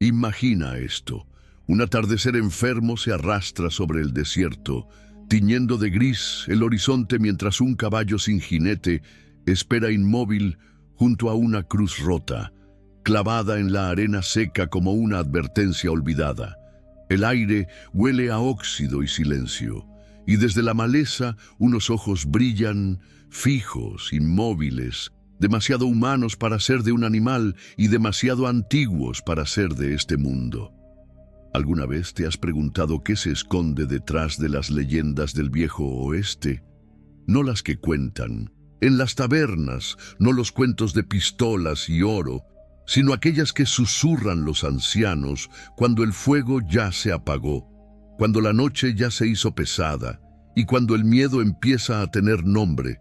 Imagina esto. Un atardecer enfermo se arrastra sobre el desierto, tiñendo de gris el horizonte mientras un caballo sin jinete espera inmóvil junto a una cruz rota, clavada en la arena seca como una advertencia olvidada. El aire huele a óxido y silencio, y desde la maleza unos ojos brillan, fijos, inmóviles, demasiado humanos para ser de un animal y demasiado antiguos para ser de este mundo. ¿Alguna vez te has preguntado qué se esconde detrás de las leyendas del viejo oeste? No las que cuentan en las tabernas, no los cuentos de pistolas y oro, sino aquellas que susurran los ancianos cuando el fuego ya se apagó, cuando la noche ya se hizo pesada y cuando el miedo empieza a tener nombre.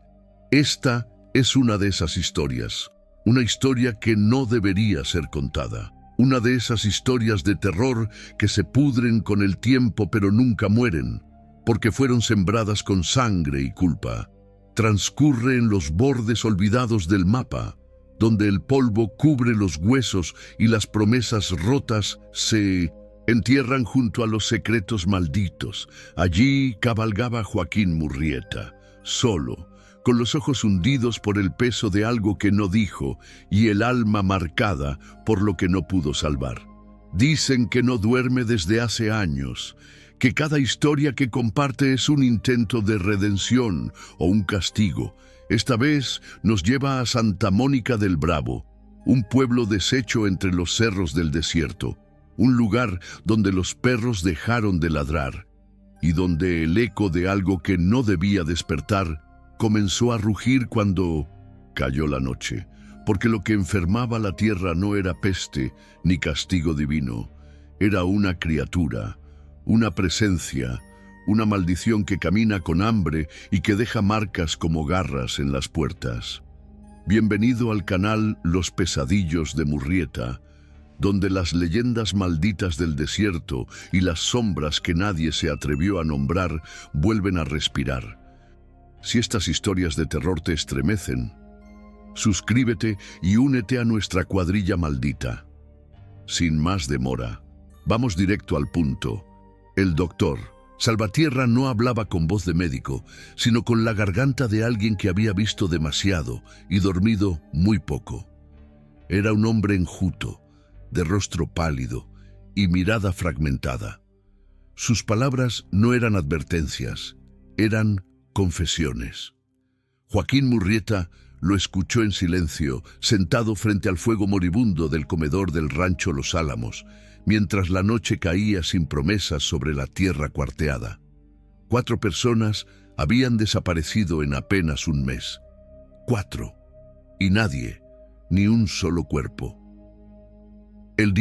Esta es una de esas historias, una historia que no debería ser contada. Una de esas historias de terror que se pudren con el tiempo pero nunca mueren, porque fueron sembradas con sangre y culpa. Transcurre en los bordes olvidados del mapa, donde el polvo cubre los huesos y las promesas rotas se entierran junto a los secretos malditos. Allí cabalgaba Joaquín Murrieta, solo, con los ojos hundidos por el peso de algo que no dijo y el alma marcada por lo que no pudo salvar. Dicen que no duerme desde hace años, que cada historia que comparte es un intento de redención o un castigo. Esta vez nos lleva a Santa Mónica del Bravo, un pueblo deshecho entre los cerros del desierto, un lugar donde los perros dejaron de ladrar y donde el eco de algo que no debía despertar comenzó a rugir cuando cayó la noche, porque lo que enfermaba la tierra no era peste ni castigo divino, era una criatura, una presencia, una maldición que camina con hambre y que deja marcas como garras en las puertas. Bienvenido al canal Los Pesadillos de Murrieta, donde las leyendas malditas del desierto y las sombras que nadie se atrevió a nombrar vuelven a respirar. Si estas historias de terror te estremecen, suscríbete y únete a nuestra cuadrilla maldita. Sin más demora, vamos directo al punto. El doctor Salvatierra no hablaba con voz de médico, sino con la garganta de alguien que había visto demasiado y dormido muy poco. Era un hombre enjuto, de rostro pálido y mirada fragmentada. Sus palabras no eran advertencias, eran confesiones. Joaquín Murrieta lo escuchó en silencio, sentado frente al fuego moribundo del comedor del rancho Los Álamos, mientras la noche caía sin promesas sobre la tierra cuarteada. 4 personas habían desaparecido en apenas un mes. 4. Y nadie, ni un solo cuerpo. El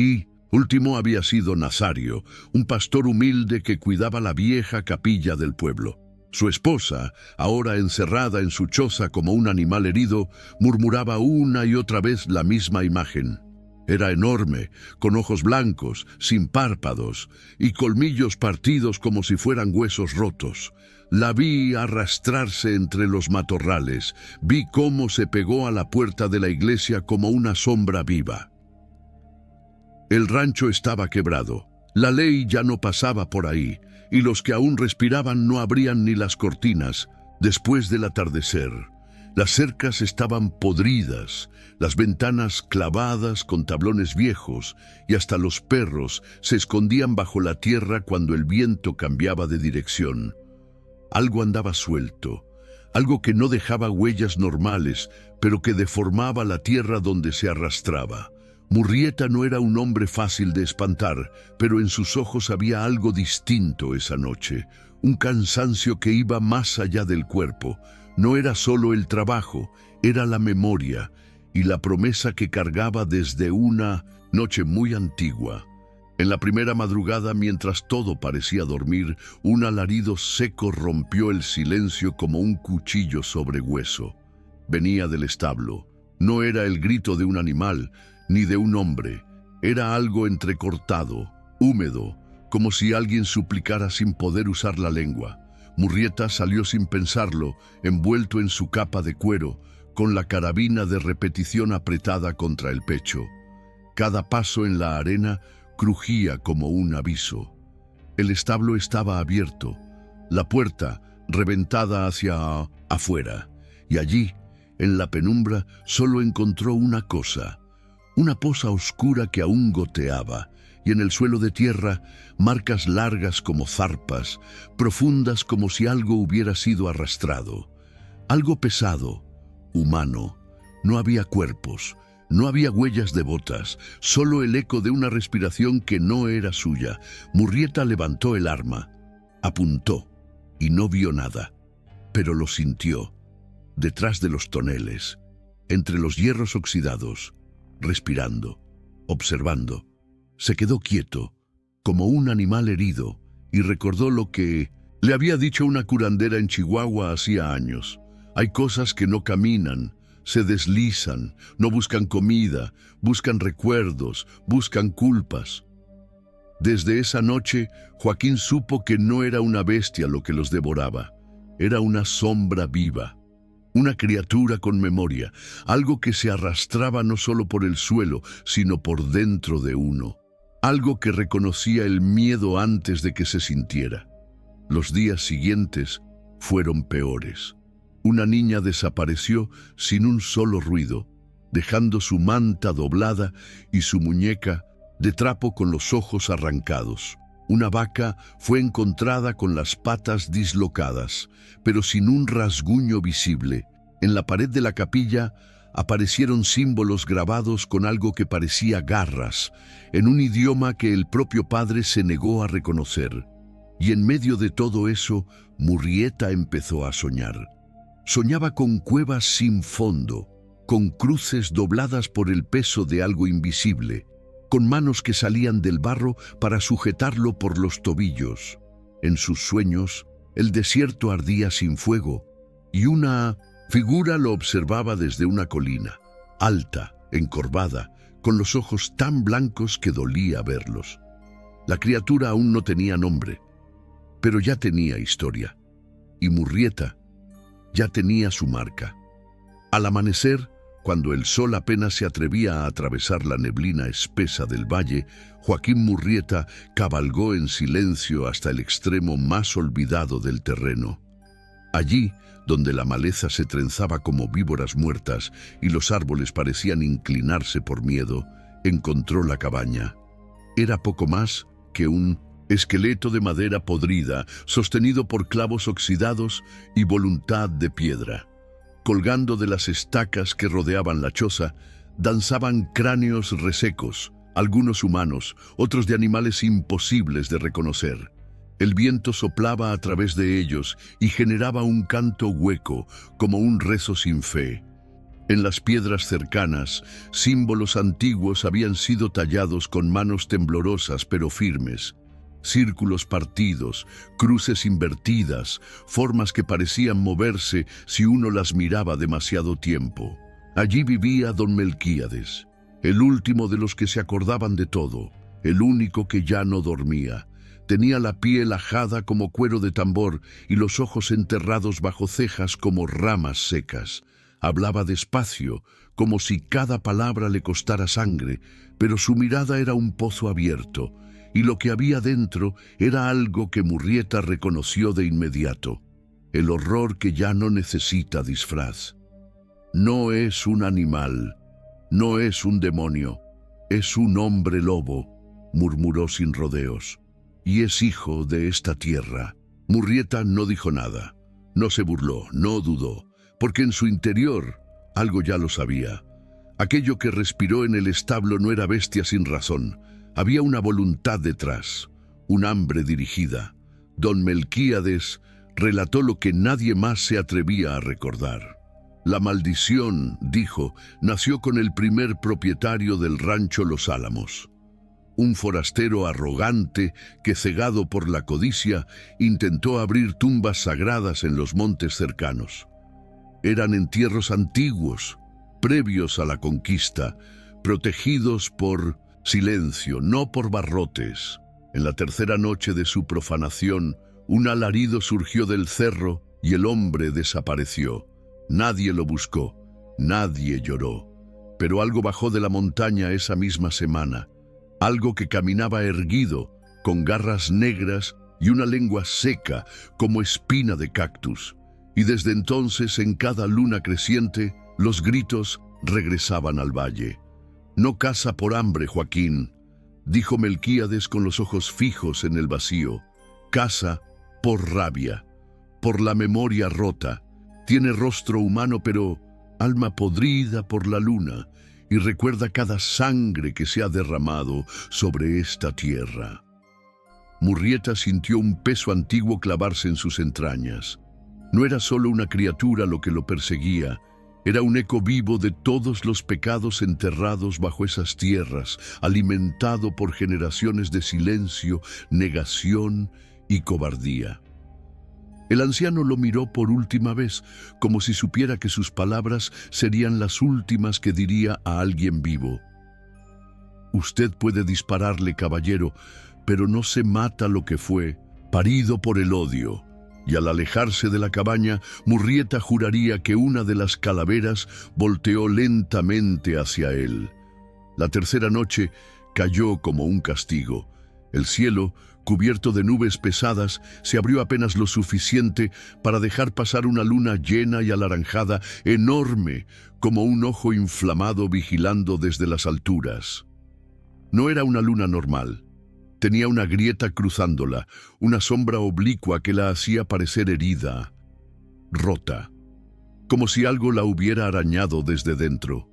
último había sido Nazario, un pastor humilde que cuidaba la vieja capilla del pueblo. Su esposa, ahora encerrada en su choza como un animal herido, murmuraba una y otra vez la misma imagen. Era enorme, con ojos blancos, sin párpados, y colmillos partidos como si fueran huesos rotos. La vi arrastrarse entre los matorrales, vi cómo se pegó a la puerta de la iglesia como una sombra viva. El rancho estaba quebrado, la ley ya no pasaba por ahí, y los que aún respiraban no abrían ni las cortinas. Después del atardecer, las cercas estaban podridas, las ventanas clavadas con tablones viejos, y hasta los perros se escondían bajo la tierra cuando el viento cambiaba de dirección. Algo andaba suelto, algo que no dejaba huellas normales, pero que deformaba la tierra donde se arrastraba. Murrieta no era un hombre fácil de espantar, pero en sus ojos había algo distinto esa noche, un cansancio que iba más allá del cuerpo. No era solo el trabajo, era la memoria y la promesa que cargaba desde una noche muy antigua. En la primera madrugada, mientras todo parecía dormir, un alarido seco rompió el silencio como un cuchillo sobre hueso. Venía del establo. No era el grito de un animal, ni de un hombre. Era algo entrecortado, húmedo, como si alguien suplicara sin poder usar la lengua. Murrieta salió sin pensarlo, envuelto en su capa de cuero, con la carabina de repetición apretada contra el pecho. Cada paso en la arena crujía como un aviso. El establo estaba abierto, la puerta reventada hacia afuera, y allí, en la penumbra, solo encontró una cosa, una poza oscura que aún goteaba, y en el suelo de tierra, marcas largas como zarpas, profundas como si algo hubiera sido arrastrado. Algo pesado, humano. No había cuerpos, no había huellas de botas, solo el eco de una respiración que no era suya. Murrieta levantó el arma, apuntó, y no vio nada, pero lo sintió, detrás de los toneles, entre los hierros oxidados, respirando, observando. Se quedó quieto, como un animal herido, y recordó lo que le había dicho una curandera en Chihuahua hacía años. Hay cosas que no caminan, se deslizan, no buscan comida, buscan recuerdos, buscan culpas. Desde esa noche, Joaquín supo que no era una bestia lo que los devoraba, era una sombra viva. Una criatura con memoria, algo que se arrastraba no solo por el suelo, sino por dentro de uno. Algo que reconocía el miedo antes de que se sintiera. Los días siguientes fueron peores. Una niña desapareció sin un solo ruido, dejando su manta doblada y su muñeca de trapo con los ojos arrancados. Una vaca fue encontrada con las patas dislocadas, pero sin un rasguño visible. En la pared de la capilla aparecieron símbolos grabados con algo que parecía garras, en un idioma que el propio padre se negó a reconocer. Y en medio de todo eso, Murrieta empezó a soñar. Soñaba con cuevas sin fondo, con cruces dobladas por el peso de algo invisible, con manos que salían del barro para sujetarlo por los tobillos. En sus sueños, el desierto ardía sin fuego, y una figura lo observaba desde una colina, alta, encorvada, con los ojos tan blancos que dolía verlos. La criatura aún no tenía nombre, pero ya tenía historia, y Murrieta ya tenía su marca. Al amanecer, cuando el sol apenas se atrevía a atravesar la neblina espesa del valle, Joaquín Murrieta cabalgó en silencio hasta el extremo más olvidado del terreno. Allí, donde la maleza se trenzaba como víboras muertas y los árboles parecían inclinarse por miedo, encontró la cabaña. Era poco más que un esqueleto de madera podrida, sostenido por clavos oxidados y voluntad de piedra. Colgando de las estacas que rodeaban la choza, danzaban cráneos resecos, algunos humanos, otros de animales imposibles de reconocer. El viento soplaba a través de ellos y generaba un canto hueco, como un rezo sin fe. En las piedras cercanas, símbolos antiguos habían sido tallados con manos temblorosas pero firmes. Círculos partidos, cruces invertidas, formas que parecían moverse si uno las miraba demasiado tiempo. Allí vivía don Melquíades, el último de los que se acordaban de todo, el único que ya no dormía. Tenía la piel ajada como cuero de tambor y los ojos enterrados bajo cejas como ramas secas. Hablaba despacio, como si cada palabra le costara sangre, pero su mirada era un pozo abierto, y lo que había dentro era algo que Murrieta reconoció de inmediato, el horror que ya no necesita disfraz. No es un animal, no es un demonio, es un hombre lobo, murmuró sin rodeos, y es hijo de esta tierra. Murrieta no dijo nada, no se burló, no dudó, porque en su interior algo ya lo sabía. Aquello que respiró en el establo no era bestia sin razón. Había una voluntad detrás, un hambre dirigida. Don Melquíades relató lo que nadie más se atrevía a recordar. La maldición, dijo, nació con el primer propietario del rancho Los Álamos. Un forastero arrogante que, cegado por la codicia, intentó abrir tumbas sagradas en los montes cercanos. Eran entierros antiguos, previos a la conquista, protegidos por silencio, no por barrotes. En la tercera noche de su profanación, un alarido surgió del cerro y el hombre desapareció. Nadie lo buscó, nadie lloró. Pero algo bajó de la montaña esa misma semana. algo que caminaba erguido, con garras negras y una lengua seca como espina de cactus. Y desde entonces, en cada luna creciente, los gritos regresaban al valle. «No caza por hambre, Joaquín», dijo Melquíades con los ojos fijos en el vacío. «Caza por rabia, por la memoria rota. Tiene rostro humano, pero alma podrida por la luna, y recuerda cada sangre que se ha derramado sobre esta tierra». Murrieta sintió un peso antiguo clavarse en sus entrañas. No era solo una criatura lo que lo perseguía, era un eco vivo de todos los pecados enterrados bajo esas tierras, alimentado por generaciones de silencio, negación y cobardía. El anciano lo miró por última vez, como si supiera que sus palabras serían las últimas que diría a alguien vivo. «Usted puede dispararle, caballero, pero no se mata lo que fue, parido por el odio». Y al alejarse de la cabaña, Murrieta juraría que una de las calaveras volteó lentamente hacia él. La tercera noche cayó como un castigo. El cielo, cubierto de nubes pesadas, se abrió apenas lo suficiente para dejar pasar una luna llena y alaranjada, enorme, como un ojo inflamado vigilando desde las alturas. No era una luna normal. Tenía una grieta cruzándola, una sombra oblicua que la hacía parecer herida, rota, como si algo la hubiera arañado desde dentro.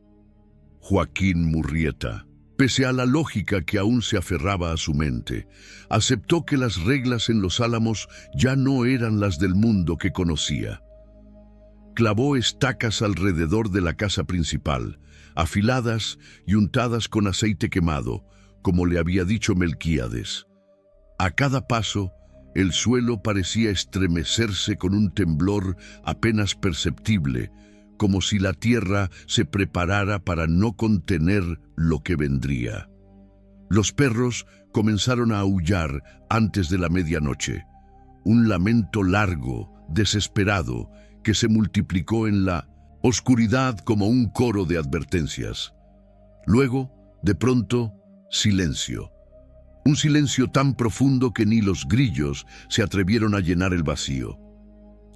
Joaquín Murrieta, pese a la lógica que aún se aferraba a su mente, aceptó que las reglas en los álamos ya no eran las del mundo que conocía. Clavó estacas alrededor de la casa principal, afiladas y untadas con aceite quemado, como le había dicho Melquíades. A cada paso, el suelo parecía estremecerse con un temblor apenas perceptible, como si la tierra se preparara para no contener lo que vendría. Los perros comenzaron a aullar antes de la medianoche, un lamento largo, desesperado, que se multiplicó en la oscuridad como un coro de advertencias. Luego, de pronto, silencio. Un silencio tan profundo que ni los grillos se atrevieron a llenar el vacío.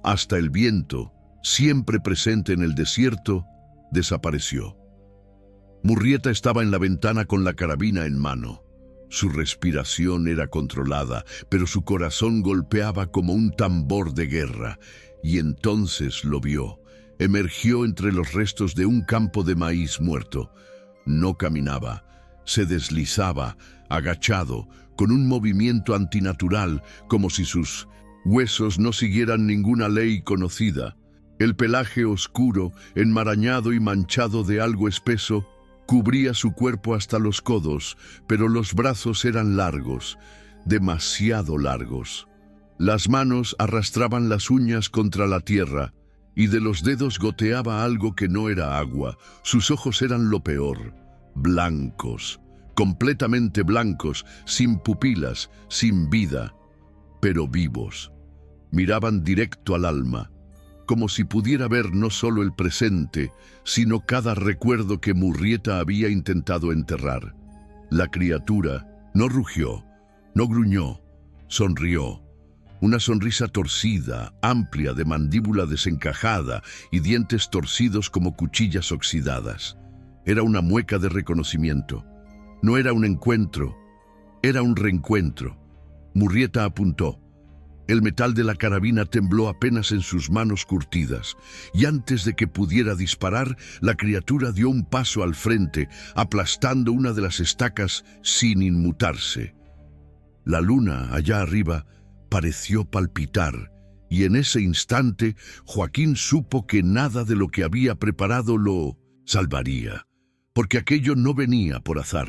Hasta el viento, siempre presente en el desierto, desapareció. Murrieta estaba en la ventana con la carabina en mano. Su respiración era controlada, pero su corazón golpeaba como un tambor de guerra. Y entonces lo vio. Emergió entre los restos de un campo de maíz muerto. No caminaba. Se deslizaba, agachado, con un movimiento antinatural, como si sus huesos no siguieran ninguna ley conocida. El pelaje oscuro, enmarañado y manchado de algo espeso, cubría su cuerpo hasta los codos, pero los brazos eran largos, demasiado largos. Las manos arrastraban las uñas contra la tierra, y de los dedos goteaba algo que no era agua. Sus ojos eran lo peor. Blancos, completamente blancos, sin pupilas, sin vida, pero vivos. Miraban directo al alma, como si pudiera ver no solo el presente, sino cada recuerdo que Murrieta había intentado enterrar. La criatura no rugió, no gruñó, sonrió. Una sonrisa torcida, amplia, de mandíbula desencajada y dientes torcidos como cuchillas oxidadas. Era una mueca de reconocimiento. No era un encuentro, era un reencuentro. Murrieta apuntó. El metal de la carabina tembló apenas en sus manos curtidas, y antes de que pudiera disparar, la criatura dio un paso al frente, aplastando una de las estacas sin inmutarse. La luna, allá arriba, pareció palpitar, y en ese instante Joaquín supo que nada de lo que había preparado lo salvaría. Porque aquello no venía por azar,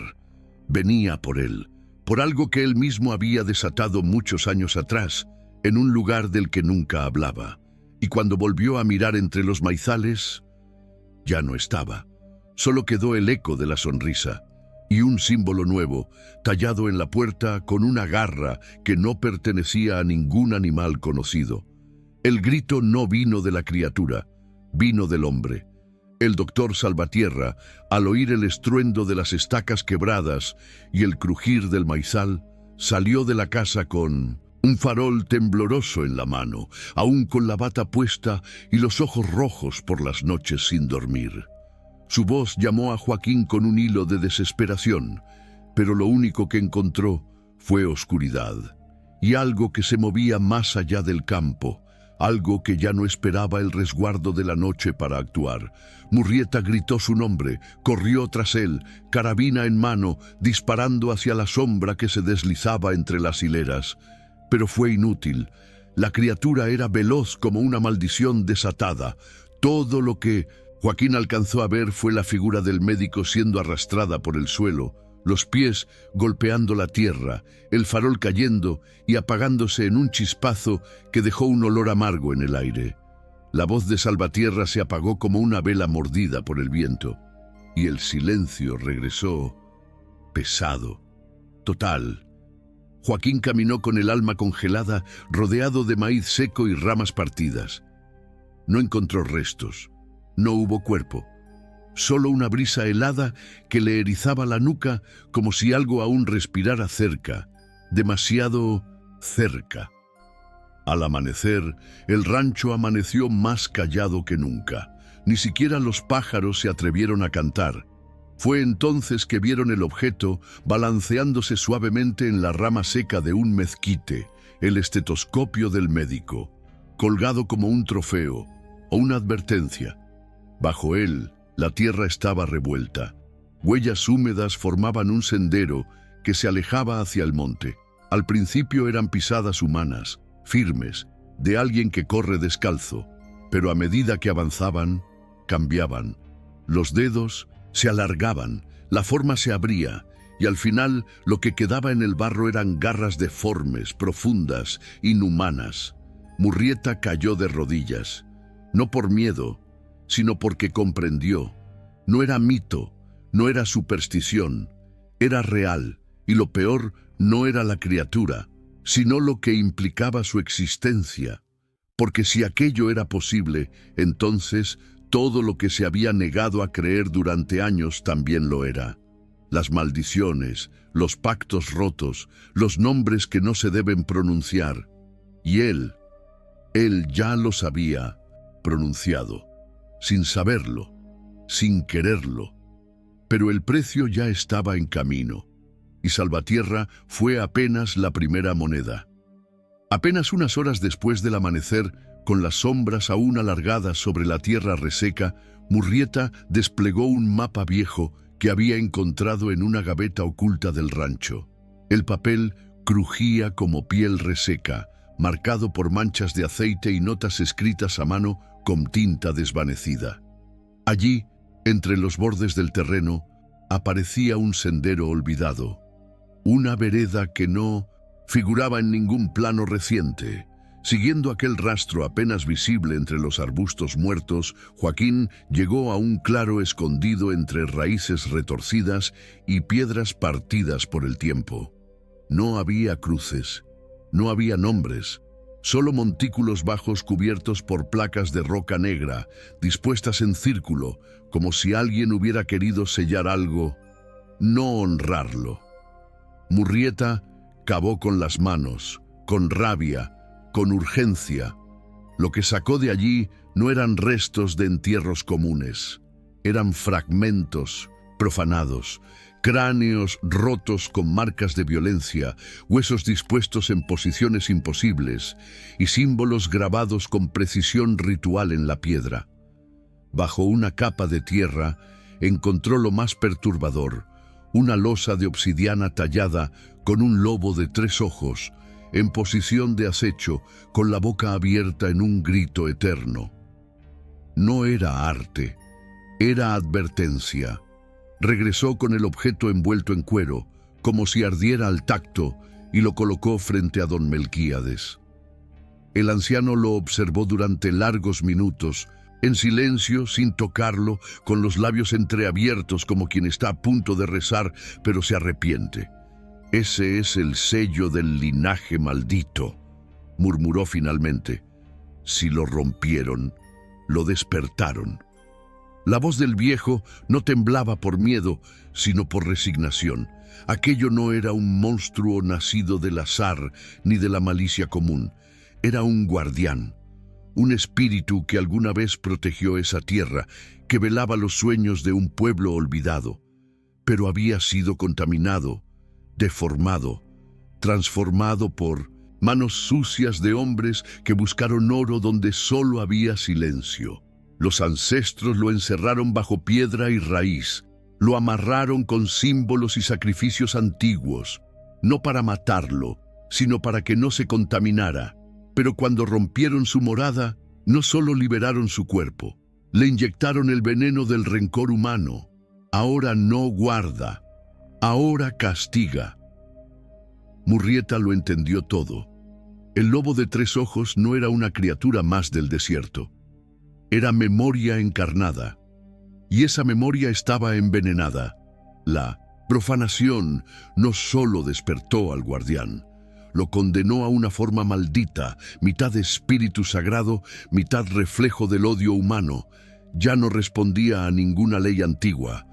venía por él, por algo que él mismo había desatado muchos años atrás, en un lugar del que nunca hablaba. Y cuando volvió a mirar entre los maizales, ya no estaba. Solo quedó el eco de la sonrisa, y un símbolo nuevo, tallado en la puerta con una garra que no pertenecía a ningún animal conocido. El grito no vino de la criatura, vino del hombre. El doctor Salvatierra, al oír el estruendo de las estacas quebradas y el crujir del maizal, salió de la casa con un farol tembloroso en la mano, aún con la bata puesta y los ojos rojos por las noches sin dormir. Su voz llamó a Joaquín con un hilo de desesperación, pero lo único que encontró fue oscuridad y algo que se movía más allá del campo, algo que ya no esperaba el resguardo de la noche para actuar. Murrieta gritó su nombre, corrió tras él, carabina en mano, disparando hacia la sombra que se deslizaba entre las hileras. Pero fue inútil. La criatura era veloz como una maldición desatada. Todo lo que Joaquín alcanzó a ver fue la figura del médico siendo arrastrada por el suelo, los pies golpeando la tierra, el farol cayendo y apagándose en un chispazo que dejó un olor amargo en el aire. La voz de Salvatierra se apagó como una vela mordida por el viento, y el silencio regresó pesado, total. Joaquín caminó con el alma congelada, rodeado de maíz seco y ramas partidas. No encontró restos, no hubo cuerpo. Solo una brisa helada que le erizaba la nuca como si algo aún respirara cerca, demasiado cerca. Al amanecer, el rancho amaneció más callado que nunca. Ni siquiera los pájaros se atrevieron a cantar. Fue entonces que vieron el objeto balanceándose suavemente en la rama seca de un mezquite, el estetoscopio del médico, colgado como un trofeo o una advertencia. Bajo él, la tierra estaba revuelta. Huellas húmedas formaban un sendero que se alejaba hacia el monte. Al principio eran pisadas humanas, firmes, de alguien que corre descalzo, pero a medida que avanzaban, cambiaban. Los dedos se alargaban, la forma se abría, y al final lo que quedaba en el barro eran garras deformes, profundas, inhumanas. Murrieta cayó de rodillas, no por miedo, sino porque comprendió. No era mito, no era superstición, era real, y lo peor no era la criatura, sino lo que implicaba su existencia. Porque si aquello era posible, entonces todo lo que se había negado a creer durante años también lo era. Las maldiciones, los pactos rotos, los nombres que no se deben pronunciar. Y él ya los había pronunciado. Sin saberlo, sin quererlo. Pero el precio ya estaba en camino, y Salvatierra fue apenas la primera moneda. Apenas unas horas después del amanecer, con las sombras aún alargadas sobre la tierra reseca, Murrieta desplegó un mapa viejo que había encontrado en una gaveta oculta del rancho. El papel crujía como piel reseca, marcado por manchas de aceite y notas escritas a mano con tinta desvanecida. Allí, entre los bordes del terreno, aparecía un sendero olvidado, una vereda que no figuraba en ningún plano reciente. Siguiendo aquel rastro apenas visible entre los arbustos muertos, Joaquín llegó a un claro escondido entre raíces retorcidas y piedras partidas por el tiempo. No había cruces, no había nombres, solo montículos bajos cubiertos por placas de roca negra, dispuestas en círculo, como si alguien hubiera querido sellar algo, no honrarlo. Murrieta cavó con las manos, con rabia, con urgencia. Lo que sacó de allí no eran restos de entierros comunes, eran fragmentos profanados, cráneos rotos con marcas de violencia, huesos dispuestos en posiciones imposibles y símbolos grabados con precisión ritual en la piedra. Bajo una capa de tierra encontró lo más perturbador, una losa de obsidiana tallada con un lobo de 3 ojos, en posición de acecho, con la boca abierta en un grito eterno. No era arte, era advertencia. Regresó con el objeto envuelto en cuero, como si ardiera al tacto, y lo colocó frente a don Melquíades. El anciano lo observó durante largos minutos, en silencio, sin tocarlo, con los labios entreabiertos como quien está a punto de rezar, pero se arrepiente. «Ese es el sello del linaje maldito», murmuró finalmente. «Si lo rompieron, lo despertaron». La voz del viejo no temblaba por miedo, sino por resignación. Aquello no era un monstruo nacido del azar ni de la malicia común. Era un guardián, un espíritu que alguna vez protegió esa tierra, que velaba los sueños de un pueblo olvidado. Pero había sido contaminado, deformado, transformado por manos sucias de hombres que buscaron oro donde solo había silencio. Los ancestros lo encerraron bajo piedra y raíz, lo amarraron con símbolos y sacrificios antiguos, no para matarlo, sino para que no se contaminara. Pero cuando rompieron su morada, no solo liberaron su cuerpo, le inyectaron el veneno del rencor humano. Ahora no guarda, ahora castiga. Murrieta lo entendió todo. El lobo de 3 ojos no era una criatura más del desierto. Era memoria encarnada, y esa memoria estaba envenenada. La profanación no solo despertó al guardián, lo condenó a una forma maldita, mitad espíritu sagrado, mitad reflejo del odio humano. Ya no respondía a ninguna ley antigua.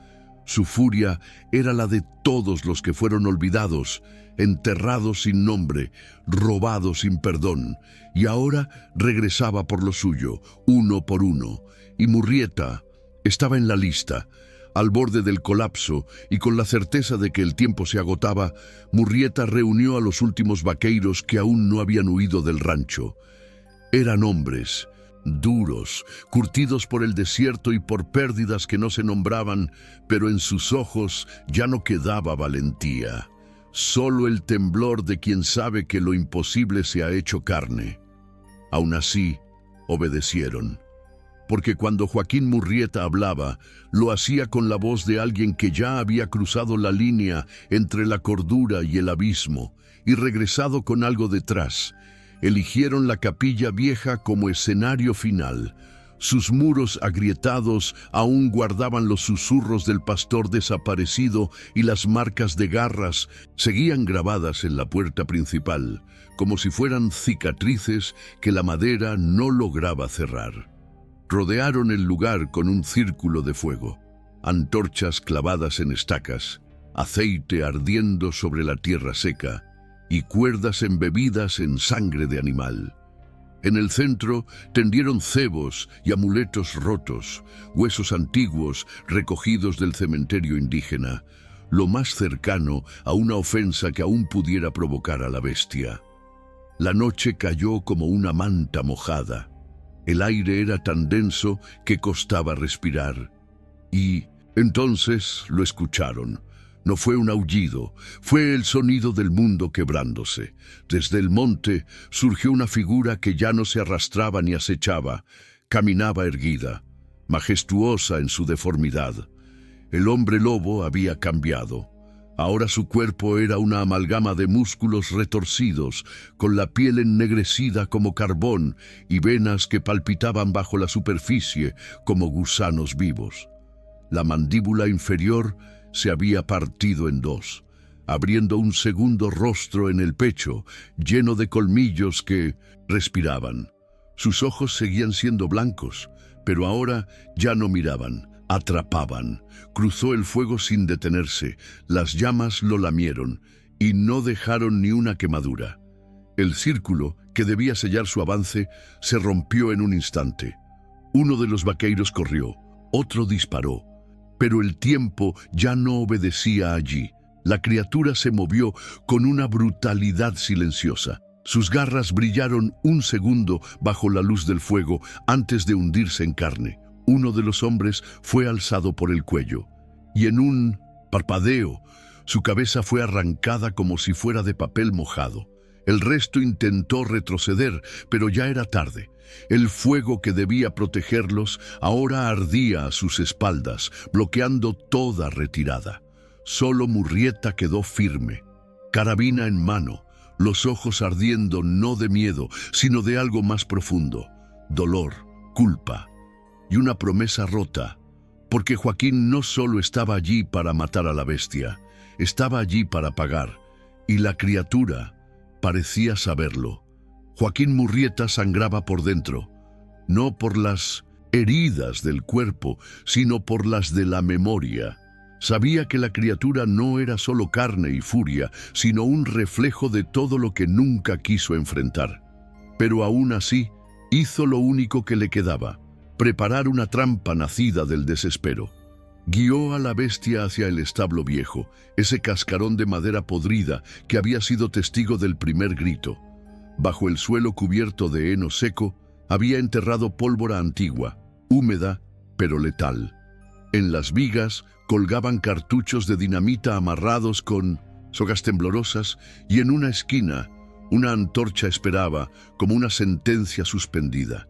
Su furia era la de todos los que fueron olvidados, enterrados sin nombre, robados sin perdón, y ahora regresaba por lo suyo, uno por uno. Y Murrieta estaba en la lista, al borde del colapso, y con la certeza de que el tiempo se agotaba, Murrieta reunió a los últimos vaqueiros que aún no habían huido del rancho. Eran hombres duros, curtidos por el desierto y por pérdidas que no se nombraban, pero en sus ojos ya no quedaba valentía, solo el temblor de quien sabe que lo imposible se ha hecho carne. Aún así, obedecieron, porque cuando Joaquín Murrieta hablaba, lo hacía con la voz de alguien que ya había cruzado la línea entre la cordura y el abismo, y regresado con algo detrás. Eligieron la capilla vieja como escenario final. Sus muros agrietados aún guardaban los susurros del pastor desaparecido y las marcas de garras seguían grabadas en la puerta principal, como si fueran cicatrices que la madera no lograba cerrar. Rodearon el lugar con un círculo de fuego, antorchas clavadas en estacas, aceite ardiendo sobre la tierra seca, y cuerdas embebidas en sangre de animal. En el centro tendieron cebos y amuletos rotos, huesos antiguos recogidos del cementerio indígena, lo más cercano a una ofensa que aún pudiera provocar a la bestia. La noche cayó como una manta mojada. El aire era tan denso que costaba respirar. Y entonces lo escucharon. No fue un aullido, fue el sonido del mundo quebrándose. Desde el monte surgió una figura que ya no se arrastraba ni acechaba, caminaba erguida, majestuosa en su deformidad. El hombre lobo había cambiado. Ahora su cuerpo era una amalgama de músculos retorcidos, con la piel ennegrecida como carbón y venas que palpitaban bajo la superficie como gusanos vivos. La mandíbula inferior se había partido en 2, abriendo un segundo rostro en el pecho, lleno de colmillos que respiraban. Sus ojos seguían siendo blancos, pero ahora ya no miraban, atrapaban. Cruzó el fuego sin detenerse, las llamas lo lamieron y no dejaron ni una quemadura. El círculo, que debía sellar su avance, se rompió en un instante. Uno de los vaqueiros corrió, otro disparó. Pero el tiempo ya no obedecía allí. La criatura se movió con una brutalidad silenciosa. Sus garras brillaron un segundo bajo la luz del fuego antes de hundirse en carne. Uno de los hombres fue alzado por el cuello, y en un parpadeo, su cabeza fue arrancada como si fuera de papel mojado. El resto intentó retroceder, pero ya era tarde. El fuego que debía protegerlos ahora ardía a sus espaldas, bloqueando toda retirada. Solo Murrieta quedó firme, carabina en mano, los ojos ardiendo no de miedo, sino de algo más profundo, dolor, culpa y una promesa rota, porque Joaquín no solo estaba allí para matar a la bestia, estaba allí para pagar, y la criatura parecía saberlo. Joaquín Murrieta sangraba por dentro, no por las heridas del cuerpo, sino por las de la memoria. Sabía que la criatura no era solo carne y furia, sino un reflejo de todo lo que nunca quiso enfrentar. Pero aún así, hizo lo único que le quedaba: preparar una trampa nacida del desespero. Guió a la bestia hacia el establo viejo, ese cascarón de madera podrida que había sido testigo del primer grito. Bajo el suelo cubierto de heno seco, había enterrado pólvora antigua, húmeda pero letal. En las vigas colgaban cartuchos de dinamita amarrados con sogas temblorosas, y en una esquina una antorcha esperaba como una sentencia suspendida.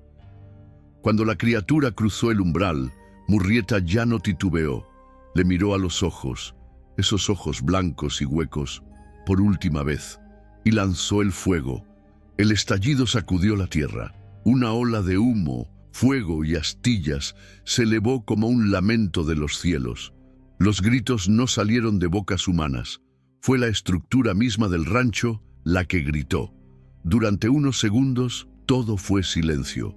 Cuando la criatura cruzó el umbral, Murrieta ya no titubeó. Le miró a los ojos, esos ojos blancos y huecos, por última vez, y lanzó el fuego. El estallido sacudió la tierra. Una ola de humo, fuego y astillas se elevó como un lamento de los cielos. Los gritos no salieron de bocas humanas. Fue la estructura misma del rancho la que gritó. Durante unos segundos todo fue silencio.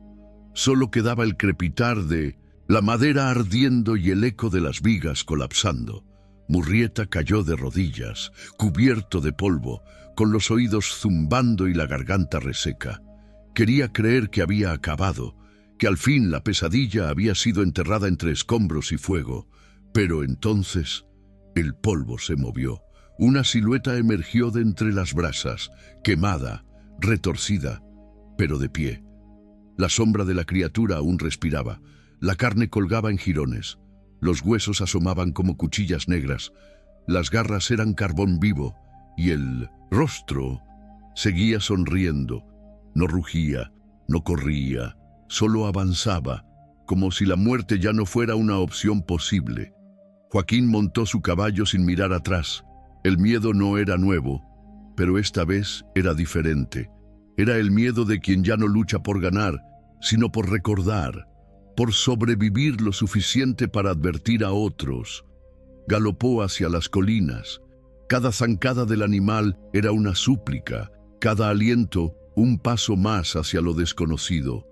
Solo quedaba el crepitar de la madera ardiendo y el eco de las vigas colapsando. Murrieta cayó de rodillas, cubierto de polvo, con los oídos zumbando y la garganta reseca. Quería creer que había acabado, que al fin la pesadilla había sido enterrada entre escombros y fuego. Pero entonces el polvo se movió. Una silueta emergió de entre las brasas, quemada, retorcida, pero de pie. La sombra de la criatura aún respiraba. La carne colgaba en jirones. Los huesos asomaban como cuchillas negras. Las garras eran carbón vivo y el rostro seguía sonriendo. No rugía, no corría, solo avanzaba, como si la muerte ya no fuera una opción posible. Joaquín montó su caballo sin mirar atrás. El miedo no era nuevo, pero esta vez era diferente. Era el miedo de quien ya no lucha por ganar, sino por recordar, por sobrevivir lo suficiente para advertir a otros. Galopó hacia las colinas. Cada zancada del animal era una súplica, cada aliento un paso más hacia lo desconocido.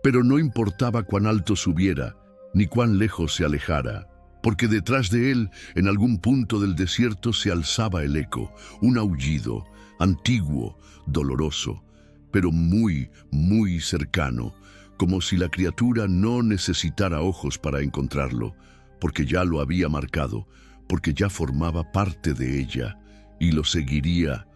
Pero no importaba cuán alto subiera, ni cuán lejos se alejara, porque detrás de él, en algún punto del desierto, se alzaba el eco, un aullido, antiguo, doloroso, pero muy, muy cercano, como si la criatura no necesitara ojos para encontrarlo, porque ya lo había marcado, porque ya formaba parte de ella, y lo seguiría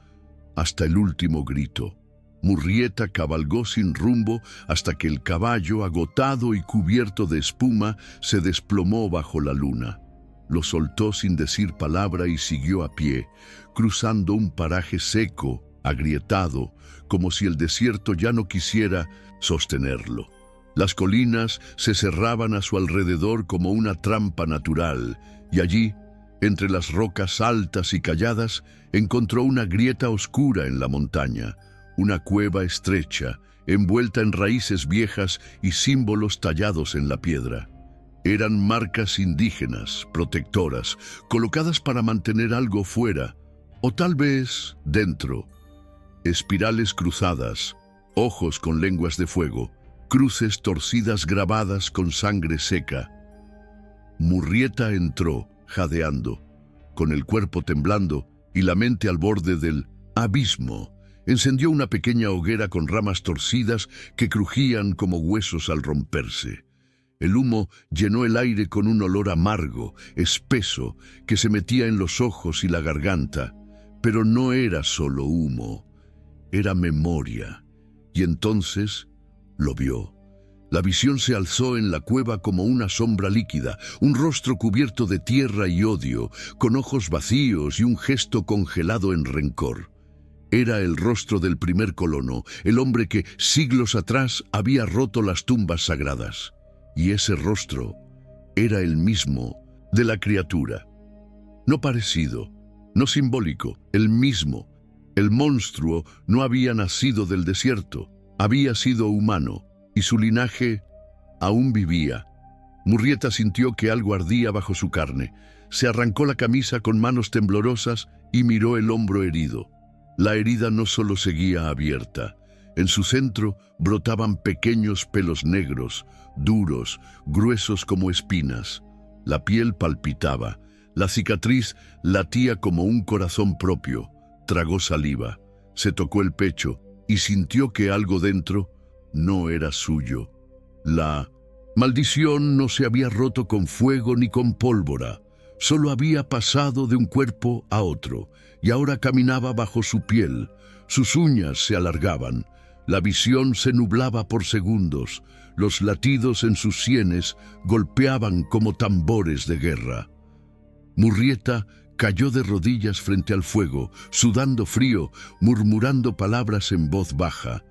hasta el último grito. Murrieta cabalgó sin rumbo hasta que el caballo, agotado y cubierto de espuma, se desplomó bajo la luna. Lo soltó sin decir palabra y siguió a pie, cruzando un paraje seco, agrietado, como si el desierto ya no quisiera sostenerlo. Las colinas se cerraban a su alrededor como una trampa natural, y allí, entre las rocas altas y calladas, encontró una grieta oscura en la montaña, una cueva estrecha, envuelta en raíces viejas y símbolos tallados en la piedra. Eran marcas indígenas, protectoras, colocadas para mantener algo fuera, o tal vez dentro. Espirales cruzadas, ojos con lenguas de fuego, cruces torcidas grabadas con sangre seca. Murrieta entró, jadeando, con el cuerpo temblando y la mente al borde del abismo. Encendió una pequeña hoguera con ramas torcidas que crujían como huesos al romperse. El humo llenó el aire con un olor amargo, espeso, que se metía en los ojos y la garganta. Pero no era solo humo, era memoria. Y entonces lo vio. La visión se alzó en la cueva como una sombra líquida, un rostro cubierto de tierra y odio, con ojos vacíos y un gesto congelado en rencor. Era el rostro del primer colono, el hombre que siglos atrás había roto las tumbas sagradas. Y ese rostro era el mismo de la criatura. No parecido, no simbólico, el mismo. El monstruo no había nacido del desierto, había sido humano, y su linaje aún vivía. Murrieta sintió que algo ardía bajo su carne. Se arrancó la camisa con manos temblorosas y miró el hombro herido. La herida no solo seguía abierta, En su centro brotaban pequeños pelos negros, duros, gruesos como espinas. La piel palpitaba. La cicatriz latía como un corazón propio. Tragó saliva, se tocó el pecho y sintió que algo dentro no era suyo. La maldición no se había roto con fuego ni con pólvora. Solo había pasado de un cuerpo a otro y ahora caminaba bajo su piel. Sus uñas se alargaban. La visión se nublaba por segundos. Los latidos en sus sienes golpeaban como tambores de guerra. Murrieta cayó de rodillas frente al fuego, sudando frío, murmurando palabras en voz baja.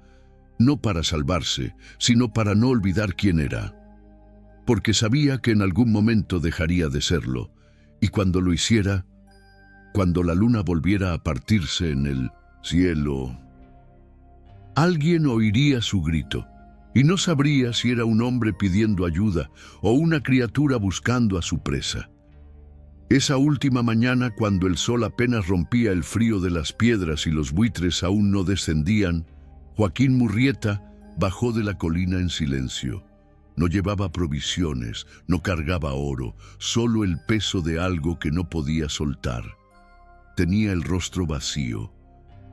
No para salvarse, sino para no olvidar quién era. Porque sabía que en algún momento dejaría de serlo, y cuando lo hiciera, cuando la luna volviera a partirse en el cielo, alguien oiría su grito, y no sabría si era un hombre pidiendo ayuda o una criatura buscando a su presa. Esa última mañana, cuando el sol apenas rompía el frío de las piedras y los buitres aún no descendían, Joaquín Murrieta bajó de la colina en silencio. No llevaba provisiones, no cargaba oro, solo el peso de algo que no podía soltar. Tenía el rostro vacío,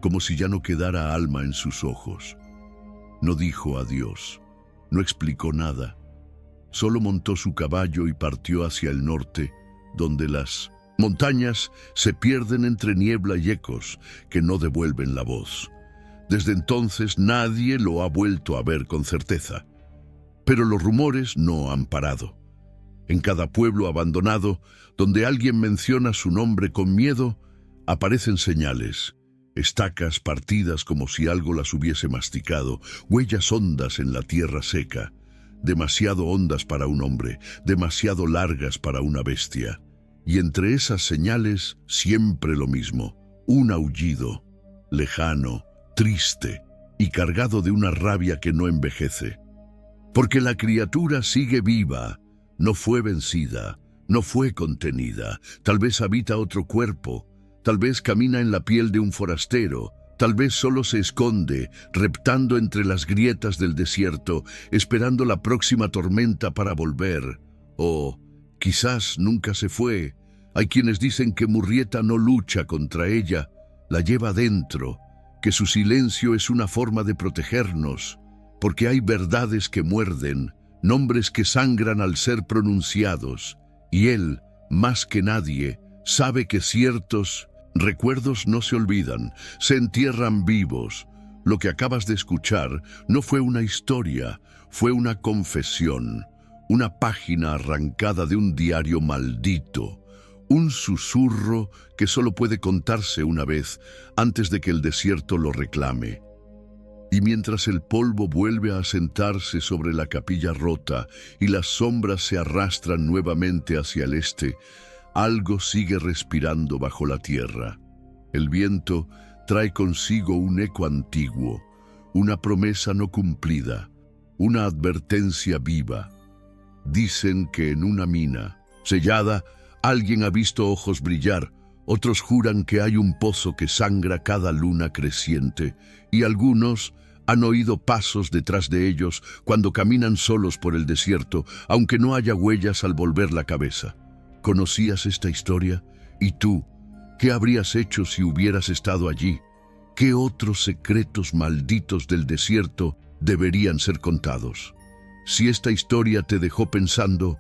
como si ya no quedara alma en sus ojos. No dijo adiós, no explicó nada. Solo montó su caballo y partió hacia el norte, donde las montañas se pierden entre niebla y ecos que no devuelven la voz. Desde entonces nadie lo ha vuelto a ver con certeza. Pero los rumores no han parado. En cada pueblo abandonado, donde alguien menciona su nombre con miedo, aparecen señales, estacas partidas como si algo las hubiese masticado, huellas hondas en la tierra seca, demasiado hondas para un hombre, demasiado largas para una bestia. Y entre esas señales siempre lo mismo, un aullido, lejano, triste y cargado de una rabia que no envejece. Porque la criatura sigue viva, no fue vencida, no fue contenida, tal vez habita otro cuerpo, tal vez camina en la piel de un forastero, tal vez solo se esconde, reptando entre las grietas del desierto, esperando la próxima tormenta para volver. O quizás nunca se fue. Hay quienes dicen que Murrieta no lucha contra ella, la lleva dentro, que su silencio es una forma de protegernos, porque hay verdades que muerden, nombres que sangran al ser pronunciados, y él, más que nadie, sabe que ciertos recuerdos no se olvidan, se entierran vivos. Lo que acabas de escuchar no fue una historia, fue una confesión, una página arrancada de un diario maldito, un susurro que solo puede contarse una vez antes de que el desierto lo reclame. Y mientras el polvo vuelve a asentarse sobre la capilla rota y las sombras se arrastran nuevamente hacia el este, algo sigue respirando bajo la tierra. El viento trae consigo un eco antiguo, una promesa no cumplida, una advertencia viva. Dicen que en una mina sellada alguien ha visto ojos brillar, otros juran que hay un pozo que sangra cada luna creciente, y algunos han oído pasos detrás de ellos cuando caminan solos por el desierto, aunque no haya huellas al volver la cabeza. ¿Conocías esta historia? ¿Y tú? ¿Qué habrías hecho si hubieras estado allí? ¿Qué otros secretos malditos del desierto deberían ser contados? Si esta historia te dejó pensando,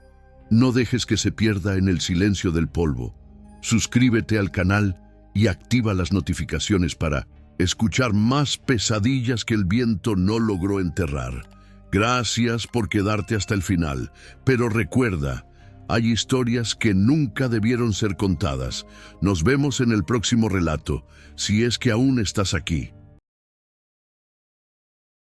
no dejes que se pierda en el silencio del polvo. Suscríbete al canal y activa las notificaciones para escuchar más pesadillas que el viento no logró enterrar. Gracias por quedarte hasta el final, pero recuerda, hay historias que nunca debieron ser contadas. Nos vemos en el próximo relato, si es que aún estás aquí.